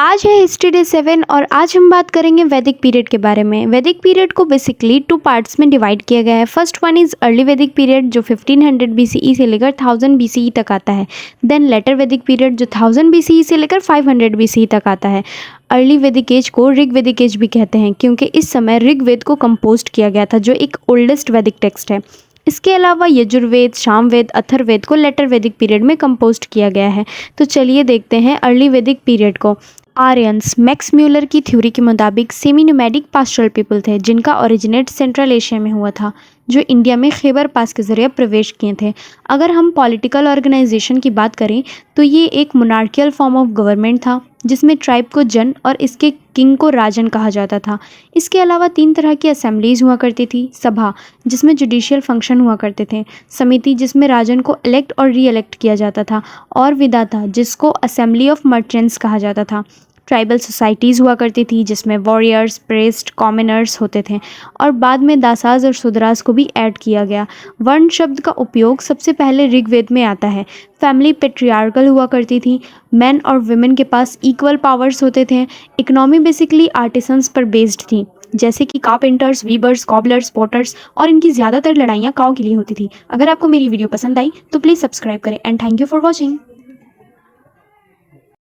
आज है history day 7 और आज हम बात करेंगे वैदिक पीरियड के बारे में। वैदिक पीरियड को बेसिकली 2 पार्ट्स में डिवाइड किया गया है। फर्स्ट वन इज़ अर्ली वैदिक पीरियड जो 1500 BCE से लेकर 1000 BCE तक आता है। देन लेटर वैदिक पीरियड जो 1000 BCE से लेकर 500 BCE तक आता है। अर्ली वैदिक एज को ऋग वैदिक एज भी कहते हैं क्योंकि इस समय ऋग्वेद को कंपोज किया गया था जो एक ओल्डेस्ट वैदिक टेक्स्ट है। इसके अलावा यजुर्वेद, सामवेद, अथर्ववेद को लेटर वैदिक पीरियड में कंपोज किया गया है। तो चलिए देखते हैं अर्ली वैदिक पीरियड को। आर्यंस मैक्स म्यूलर की थ्योरी के मुताबिक सेमी नोमैडिक पास्टरल पीपल थे जिनका ओरिजिनेट सेंट्रल एशिया में हुआ था, जो इंडिया में खैबर पास के ज़रिए प्रवेश किए थे। अगर हम पॉलिटिकल ऑर्गेनाइजेशन की बात करें तो ये एक मोनार्कियल फॉर्म ऑफ गवर्नमेंट था जिसमें ट्राइब को जन और इसके किंग को राजन कहा जाता था। इसके अलावा 3 तरह की असेंबलीज हुआ करती थी। सभा जिसमें जुडिशियल फंक्शन हुआ करते थे, समिति जिसमें राजन को इलेक्ट और री इलेक्ट किया जाता था, और विधाता जिसको असेंबली ऑफ मर्चेंट्स कहा जाता था। ट्राइबल सोसाइटीज़ हुआ करती थी जिसमें वॉरियर्स, प्रेस्ट, कॉमनर्स होते थे, और बाद में दासाज और शूद्रास को भी ऐड किया गया। वर्ण शब्द का उपयोग सबसे पहले ऋग्वेद में आता है। फैमिली पेट्रियार्कल हुआ करती थी, मेन और वुमेन के पास इक्वल पावर्स होते थे। इकोनॉमी बेसिकली आर्टिसंस पर बेस्ड थी, जैसे कि कारपेंटर्स, वीवर्स, कॉबलर्स, पोटर्स, और इनकी ज़्यादातर लड़ाइयाँ काऊ के लिए होती थी। अगर आपको मेरी वीडियो पसंद आई तो प्लीज़ सब्सक्राइब करें and thank you for watching.